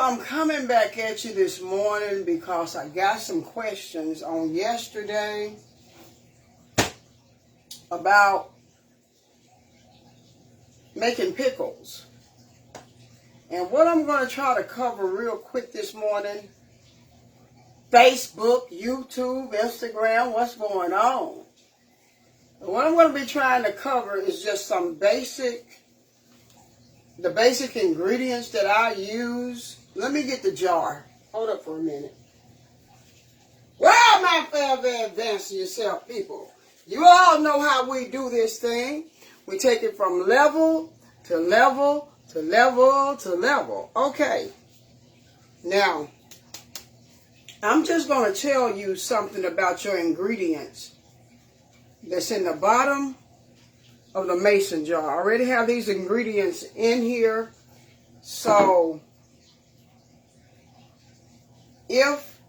I'm coming back at you this morning because I got some questions on yesterday about making pickles. And what I'm going to try to cover real quick this morning, Facebook, YouTube, Instagram, what's going on? And what I'm going to be trying to cover is just some basic ingredients that I use. Let me get the jar. Hold up for a minute. Well, my fellow advancing yourself people, you all know how we do this thing. We take it from level to level to level to level. Okay. Now, I'm just going to tell you something about your ingredients that's in the bottom of the mason jar. I already have these ingredients in here. So, if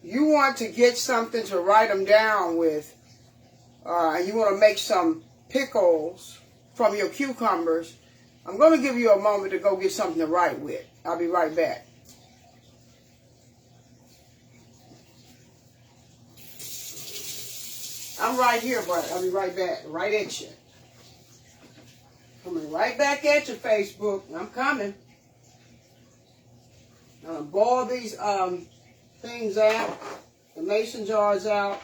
you want to get something to write them down with, and you want to make some pickles from your cucumbers, I'm going to give you a moment to go get something to write with. I'll be right back. I'm right here, brother. I'll be right back. Right at you. Coming right back at you, Facebook. I'm coming. I'm going to boil these things out, the mason jars out.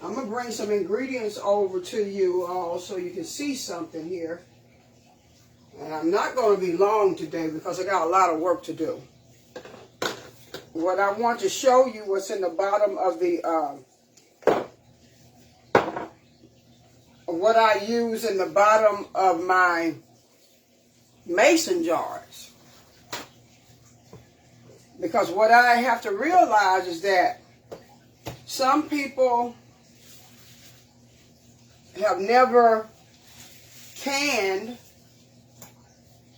I'm going to bring some ingredients over to you all so you can see something here. And I'm not going to be long today because I got a lot of work to do. What I want to show you what's in the bottom of the what I use in the bottom of my mason jars. Because what I have to realize is that some people have never canned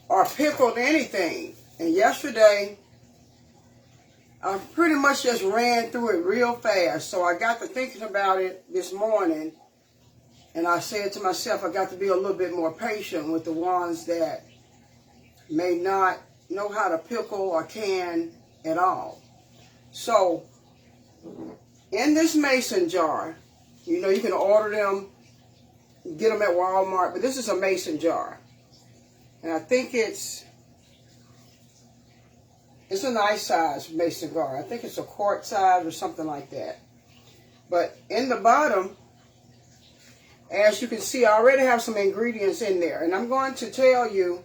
or pickled anything. And yesterday, I pretty much just ran through it real fast. So I got to thinking about it this morning. And I said to myself, I got to be a little bit more patient with the ones that may not know how to pickle or can at all. So, in this mason jar, you know, you can order them, get them at Walmart, but this is a mason jar. And I think it's a nice size mason jar. I think it's a quart size or something like that. But in the bottom, as you can see, I already have some ingredients in there. And I'm going to tell you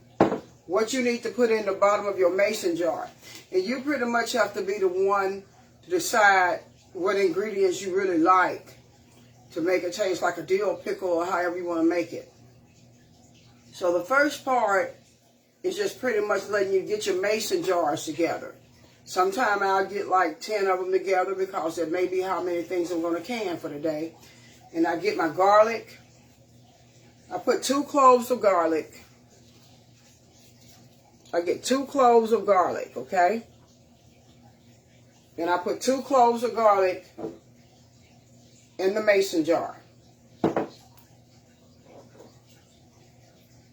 what you need to put in the bottom of your mason jar. And you pretty much have to be the one to decide what ingredients you really like to make it taste like a dill pickle or however you want to make it. So the first part is just pretty much letting you get your mason jars together. Sometime I'll get like 10 of them together because that may be how many things I'm going to can for the day. And I get my garlic. I put 2 cloves of garlic. I get 2 cloves of garlic, okay? And I put 2 cloves of garlic in the mason jar.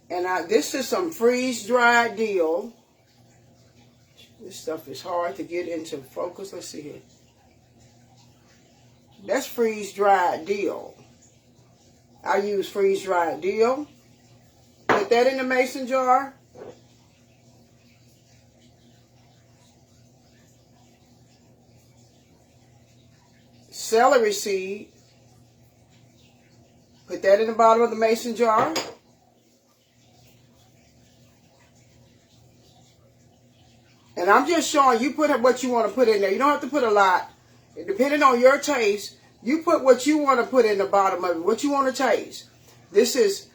And this is some freeze-dried dill. This stuff is hard to get into focus. Let's see here. That's freeze-dried dill. I use freeze-dried dill. Put that in the mason jar. Celery seed. Put that in the bottom of the mason jar. And I'm just showing you put what you want to put in there. You don't have to put a lot. Depending on your taste, you put what you want to put in the bottom of it, what you want to taste. This is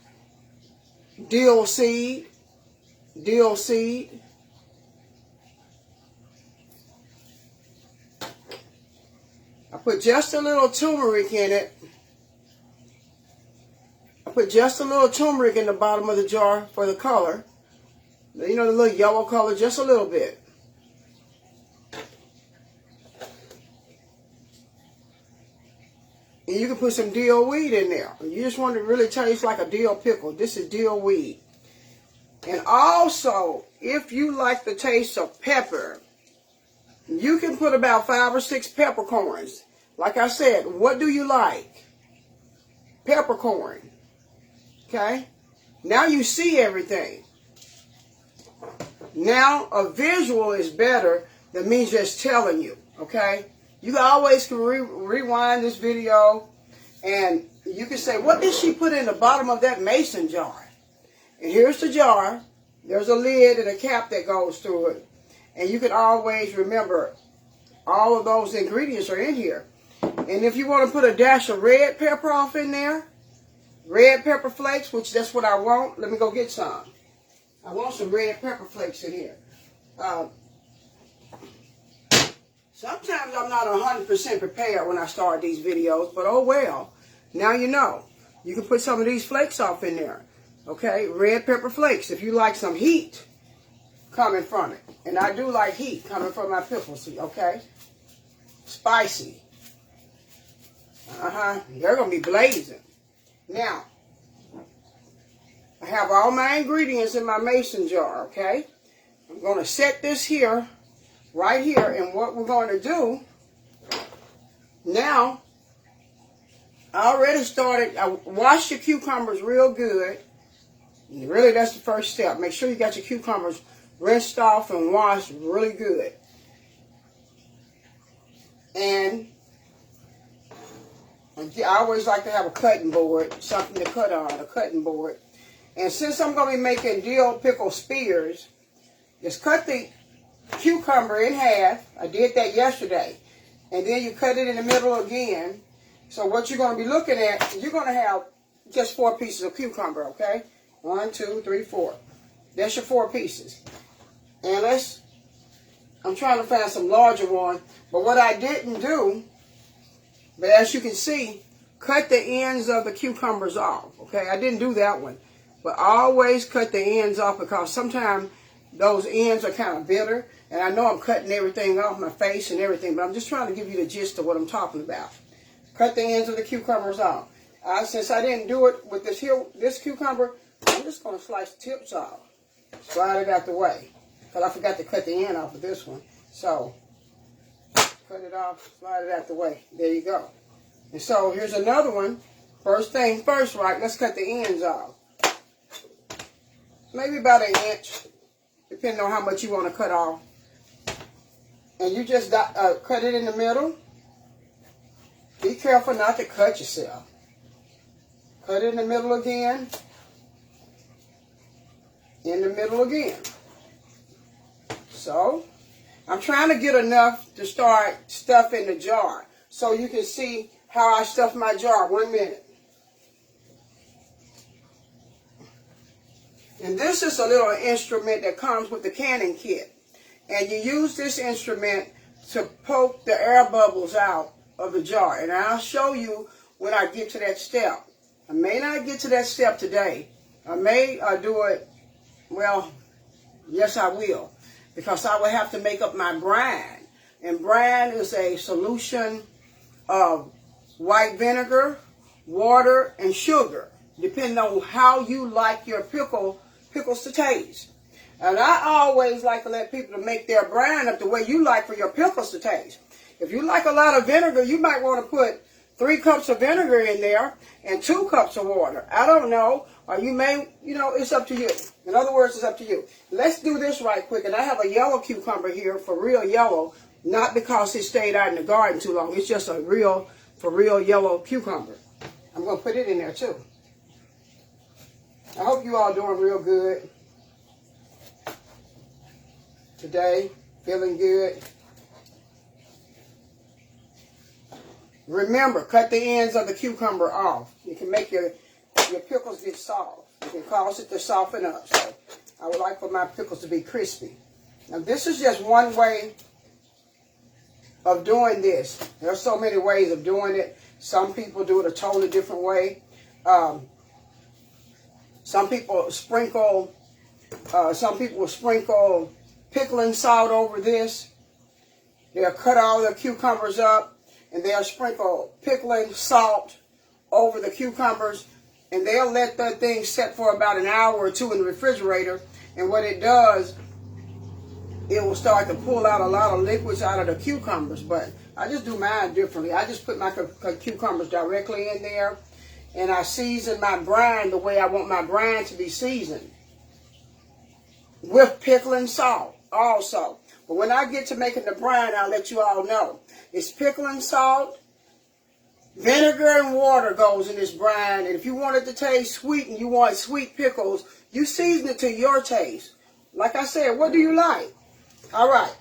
dill seed. Dill seed. I put just a little turmeric in it. I put just a little turmeric in the bottom of the jar for the color. You know, the little yellow color, just a little bit. And you can put some dill weed in there. You just want it to really taste like a dill pickle. This is dill weed. And also, if you like the taste of pepper, you can put about 5 or 6 peppercorns. Like I said, what do you like? Peppercorn. Okay? Now you see everything. Now a visual is better than me just telling you. Okay? You always can rewind this video and you can say, what did she put in the bottom of that mason jar? And here's the jar. There's a lid and a cap that goes through it. And you can always remember all of those ingredients are in here. And if you want to put a dash of red pepper off in there, red pepper flakes, which that's what I want. Let me go get some. I want some red pepper flakes in here. Sometimes I'm not 100% prepared when I start these videos, but oh well. Now you know. You can put some of these flakes off in there. Okay, red pepper flakes. If you like some heat coming from it. And I do like heat coming from my pickles, okay? Spicy. They're going to be blazing. Now, I have all my ingredients in my mason jar, okay? I'm going to set this here, right here, and what we're going to do, now, I already started, I washed your cucumbers real good. And really, that's the first step. Make sure you got your cucumbers rinsed off and washed really good. And I always like to have a cutting board, something to cut on, a cutting board. And since I'm going to be making dill pickle spears, just cut the cucumber in half. I did that yesterday. And then you cut it in the middle again. So what you're going to be looking at, you're going to have just 4 pieces of cucumber, okay? 1, 2, 3, 4. That's your 4 pieces. And I'm trying to find some larger ones. But what I didn't do, but as you can see, cut the ends of the cucumbers off. Okay, I didn't do that one. But always cut the ends off because sometimes those ends are kind of bitter. And I know I'm cutting everything off my face and everything, but I'm just trying to give you the gist of what I'm talking about. Cut the ends of the cucumbers off. Since I didn't do it with this cucumber, I'm just going to slice the tips off. Slide it out the way. Because I forgot to cut the end off of this one. So, cut it off, slide it out the way. There you go. And so, here's another one. First thing first, right? Let's cut the ends off. Maybe about 1 inch. Depending on how much you want to cut off. And you just cut it in the middle. Be careful not to cut yourself. Cut it in the middle again. In the middle again. So, I'm trying to get enough to start stuffing the jar. So you can see how I stuff my jar. 1 minute. And this is a little instrument that comes with the canning kit. And you use this instrument to poke the air bubbles out of the jar. And I'll show you when I get to that step. I may not get to that step today. I may do it, well, yes I will. Because I will have to make up my brine. And brine is a solution of white vinegar, water, and sugar. Depending on how you like your pickles to taste. And I always like to let people to make their brine up the way you like for your pickles to taste. If you like a lot of vinegar, you might want to put 3 cups of vinegar in there and 2 cups of water. I don't know. Or you may, it's up to you. In other words, it's up to you. Let's do this right quick. And I have a yellow cucumber here for real yellow. Not because it stayed out in the garden too long. It's just for real yellow cucumber. I'm going to put it in there too. I hope you all doing real good today. Feeling good. Remember, cut the ends of the cucumber off. You can make your pickles get soft. You can cause it to soften up. So I would like for my pickles to be crispy. Now this is just one way of doing this. There are so many ways of doing it. Some people do it a totally different way. Some people will sprinkle pickling salt over this. They'll cut all their cucumbers up and they'll sprinkle pickling salt over the cucumbers. And they'll let that thing set for about an hour or 2 in the refrigerator. And what it does, it will start to pull out a lot of liquids out of the cucumbers. But I just do mine differently. I just put my cucumbers directly in there, and I season my brine the way I want my brine to be seasoned, with pickling salt also. But when I get to making the brine, I'll let you all know. It's pickling salt, vinegar, and water goes in this brine. And if you want it to taste sweet and you want sweet pickles, you season it to your taste. Like I said, what do you like? All right.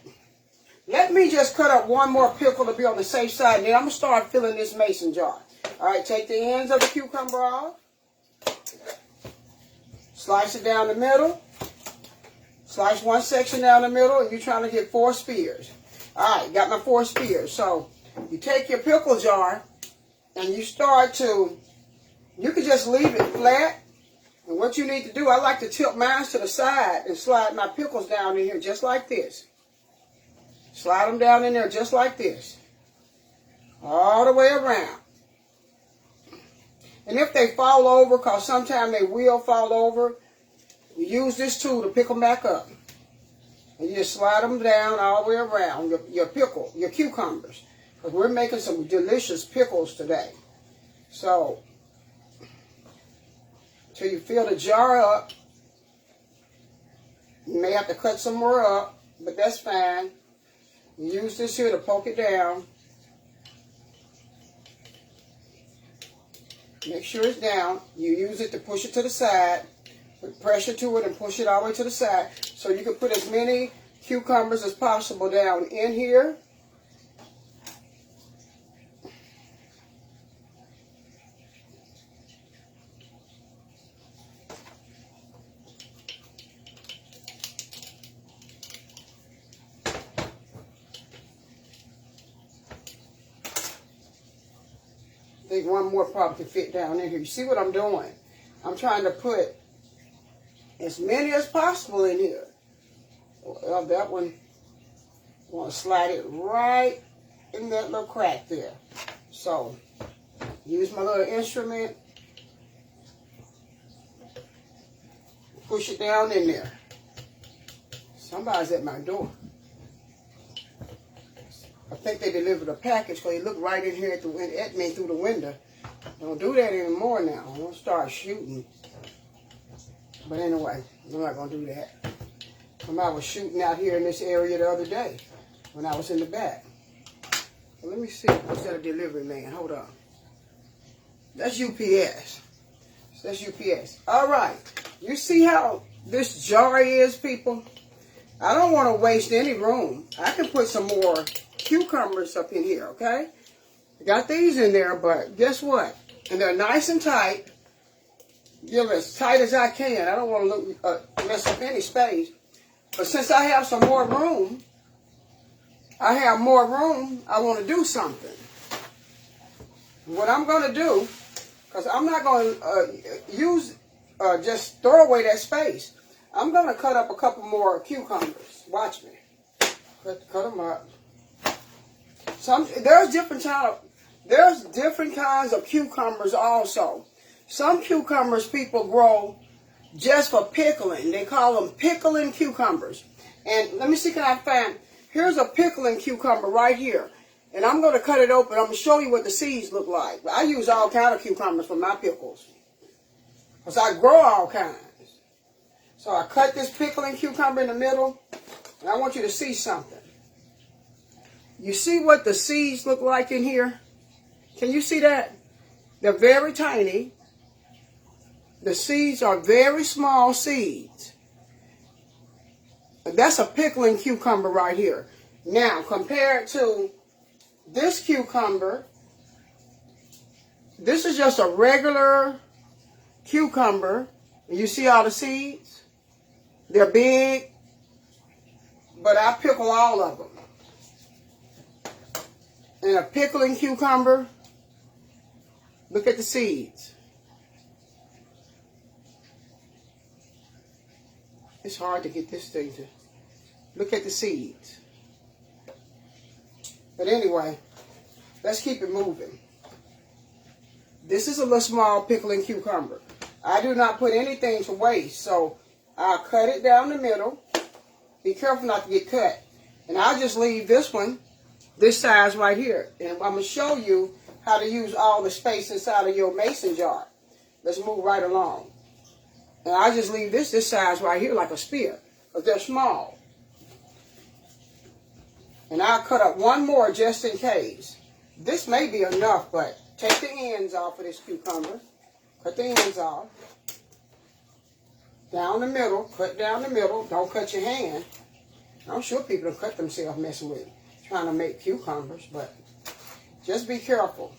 Let me just cut up one more pickle to be on the safe side, and then I'm going to start filling this mason jar. All right, take the ends of the cucumber off. Slice it down the middle. Slice one section down the middle, and you're trying to get 4 spears. All right, got my 4 spears. So you take your pickle jar, and you start to, you can just leave it flat. And what you need to do, I like to tilt mine to the side and slide my pickles down in here just like this. Slide them down in there just like this. All the way around. And if they fall over, because sometimes they will fall over, you use this tool to pick them back up. And you just slide them down all the way around your cucumbers. Because we're making some delicious pickles today. So, till you fill the jar up. You may have to cut some more up, but that's fine. You use this here to poke it down. Make sure it's down. You use it to push it to the side. Put pressure to it and push it all the way to the side. So you can put as many cucumbers as possible down in here. I think one more probably can fit down in here. You see what I'm doing? I'm trying to put as many as possible in here. Well, that one, I want to slide it right in that little crack there. So, use my little instrument. Push it down in there. Somebody's at my door. I think they delivered a package because he looked right in here at me through the window. Don't do that anymore now. I'm going to start shooting. But anyway, I'm not going to do that. I was shooting out here in this area the other day when I was in the back. Well, let me see. What's that, a delivery man? Hold on. That's UPS. That's UPS. All right. You see how this jar is, people? I don't want to waste any room. I can put some more cucumbers up in here, okay? I got these in there, but guess what? And they're nice and tight. Give it as tight as I can. I don't want to mess up any space. But since I have some more room, I want to do something. What I'm going to do, because I'm not going to just throw away that space. I'm going to cut up a couple more cucumbers. Watch me. Cut them up. There's different kinds of cucumbers also. Some cucumbers people grow just for pickling. They call them pickling cucumbers. And let me see, can I find, here's a pickling cucumber right here. And I'm going to cut it open. I'm going to show you what the seeds look like. I use all kinds of cucumbers for my pickles, because I grow all kinds. So I cut this pickling cucumber in the middle, and I want you to see something. You see what the seeds look like in here? Can you see that? They're very tiny. The seeds are very small seeds. That's a pickling cucumber right here. Now, compared to this cucumber, this is just a regular cucumber. And you see all the seeds? They're big, but I pickle all of them. And a pickling cucumber, look at the seeds. It's hard to get this thing to look at the seeds. But anyway, let's keep it moving. This is a little small pickling cucumber. I do not put anything to waste, so I'll cut it down the middle. Be careful not to get cut. And I'll just leave this one, this size right here. And I'm going to show you how to use all the space inside of your mason jar. Let's move right along. And I just leave this size right here like a spear, because they're small. And I'll cut up one more just in case. This may be enough, but take the ends off of this cucumber. Cut the ends off. Down the middle, cut down the middle. Don't cut your hand. I'm sure people have cut themselves messing with trying to make cucumbers, but just be careful.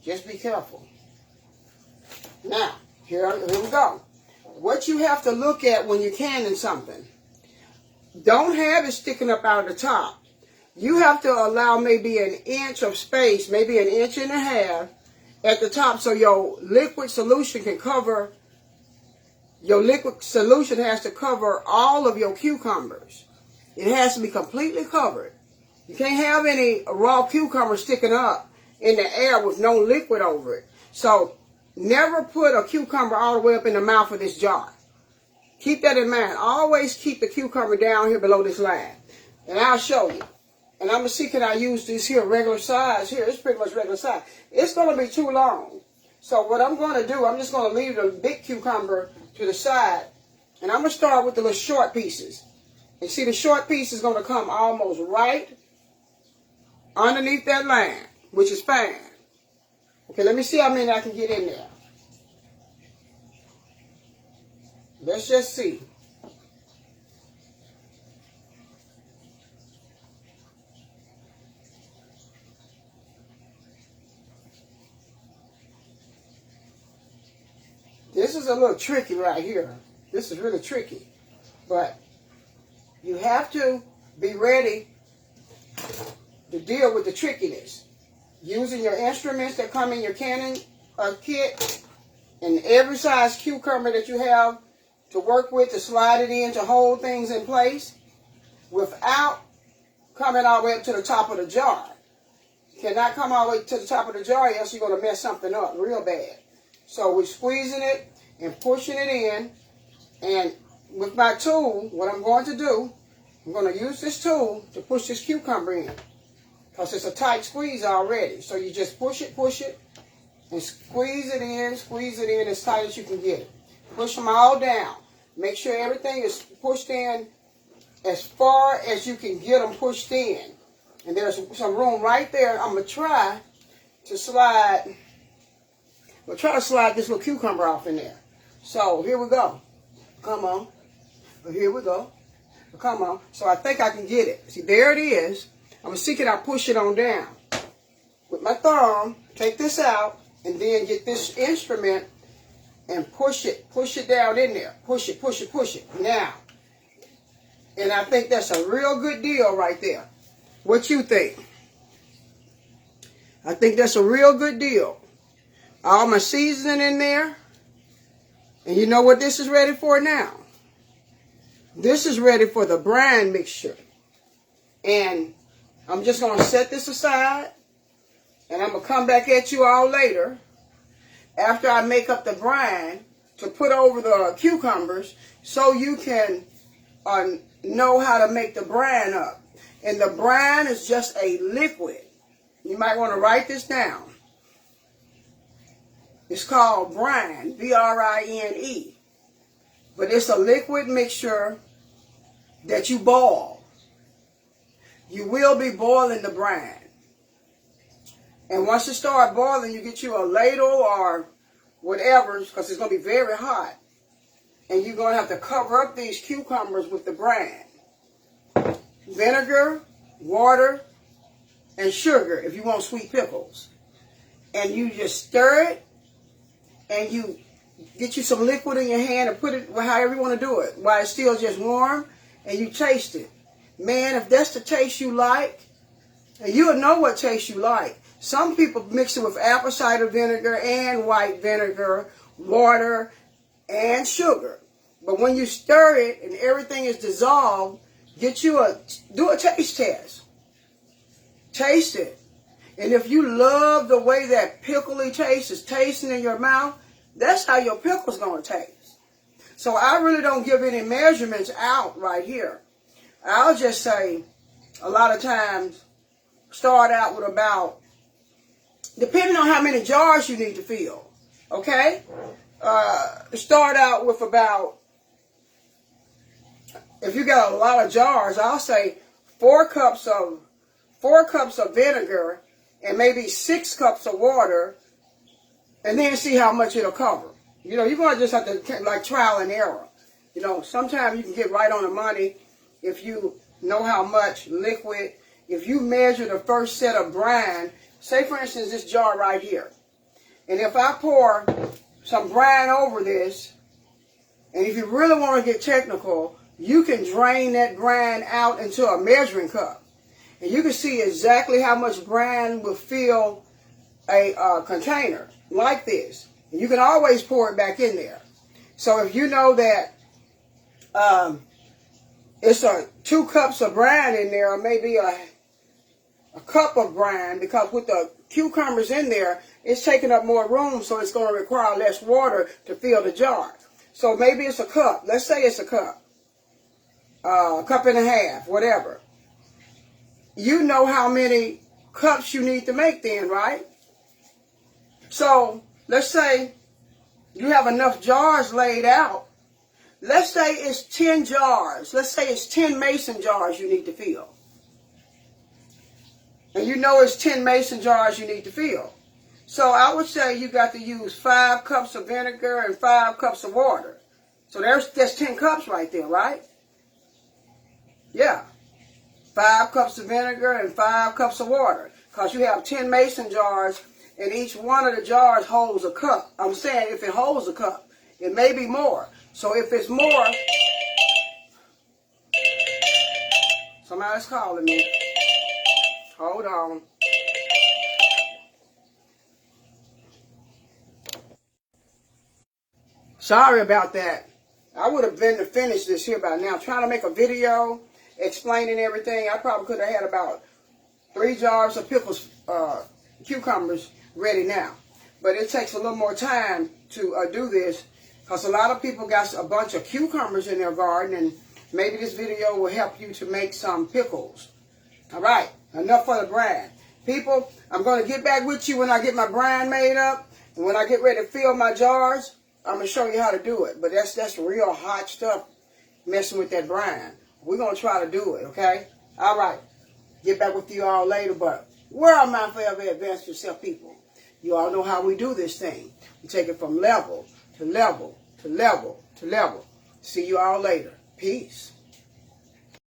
Just be careful. Now, here we go. What you have to look at when you're canning something, don't have it sticking up out of the top. You have to allow maybe an inch of space, maybe an inch and a half at the top so your liquid solution can cover, your liquid solution has to cover all of your cucumbers. It has to be completely covered. You can't have any raw cucumber sticking up in the air with no liquid over it. So never put a cucumber all the way up in the mouth of this jar. Keep that in mind. Always keep the cucumber down here below this line. And I'll show you. And I'm going to see, can I use this here regular size here? It's pretty much regular size. It's going to be too long. So what I'm going to do, I'm just going to leave the big cucumber to the side. And I'm going to start with the little short pieces. And see, the short piece is going to come almost right underneath that line, which is fine. Okay, let me see how many I can get in there. Let's just see. This is a little tricky right here. This is really tricky. But you have to be ready to deal with the trickiness. Using your instruments that come in your canning kit and every size cucumber that you have to work with to slide it in to hold things in place without coming all the way up to the top of the jar. You cannot come all the way to the top of the jar, else you're going to mess something up real bad. So we're squeezing it and pushing it in. And with my tool, what I'm going to do, I'm going to use this tool to push this cucumber in. Because it's a tight squeeze already. So you just push it, and squeeze it in as tight as you can get it. Push them all down. Make sure everything is pushed in as far as you can get them pushed in. And there's some room right there. I'm going to try to slide. We'll try to slide this little cucumber off in there. So here we go. Come on. Here we go. Come on. So I think I can get it. See, there it is. I'm going to see, can I push it on down? With my thumb, take this out, and then get this instrument and push it down in there. Push it. Now, and I think that's a real good deal right there. What you think? I think that's a real good deal. All my seasoning in there. And you know what this is ready for now? This is ready for the brine mixture. And I'm just going to set this aside. And I'm going to come back at you all later after I make up the brine to put over the cucumbers so you can know how to make the brine up. And the brine is just a liquid. You might want to write this down. It's called brine, B-R-I-N-E. But it's a liquid mixture that you boil. You will be boiling the brine. And once you start boiling, you get you a ladle or whatever, because it's going to be very hot. And you're going to have to cover up these cucumbers with the brine. Vinegar, water, and sugar if you want sweet pickles. And you just stir it, and you get you some liquid in your hand and put it however you want to do it, while it's still just warm, and you taste it. Man, if that's the taste you like, and you'll know what taste you like. Some people mix it with apple cider vinegar and white vinegar, water, and sugar. But when you stir it and everything is dissolved, do a taste test. Taste it. And if you love the way that pickly taste is tasting in your mouth, that's how your pickle's going to taste. So I really don't give any measurements out right here. I'll just say a lot of times start out with about, depending on how many jars you need to fill, okay? Start out with about, if you got a lot of jars, I'll say 4 cups of vinegar and maybe 6 cups of water, and then see how much it'll cover. You know, you're going to just have to, like, trial and error. You know, sometimes you can get right on the money if you know how much liquid. If you measure the first set of brine, say, for instance, this jar right here. And if I pour some brine over this, and if you really want to get technical, you can drain that brine out into a measuring cup. And you can see exactly how much brine will fill a container like this. And you can always pour it back in there. So if you know that it's 2 cups of brine in there, or maybe a cup of brine, because with the cucumbers in there, it's taking up more room, so it's going to require less water to fill the jar. So maybe it's a cup. Let's say it's a cup. A cup and a half, whatever. You know how many cups you need to make then, right? So let's say you have enough jars laid out. Let's say it's 10 jars. Let's say it's 10 mason jars you need to fill. And you know it's 10 mason jars you need to fill. So I would say you got to use 5 cups of vinegar and 5 cups of water. So that's 10 cups right there, right? Yeah. 5 cups of vinegar and 5 cups of water. Because you have 10 mason jars, and each one of the jars holds a cup. I'm saying if it holds a cup, it may be more. So if it's more, somebody's calling me. Hold on. Sorry about that. I would have been to finish this here by now. Trying to make a video explaining everything. I probably could have had about 3 jars of pickles, cucumbers ready now. But it takes a little more time to do this, because a lot of people got a bunch of cucumbers in their garden, and maybe this video will help you to make some pickles. All right, enough for the brine. People, I'm going to get back with you when I get my brine made up, and when I get ready to fill my jars, I'm going to show you how to do it. But that's real hot stuff, messing with that brine. We're going to try to do it, okay? All right, get back with you all later, but where are my forever advanced yourself people? You all know how we do this thing. We take it from level to level to level to level. See you all later. Peace.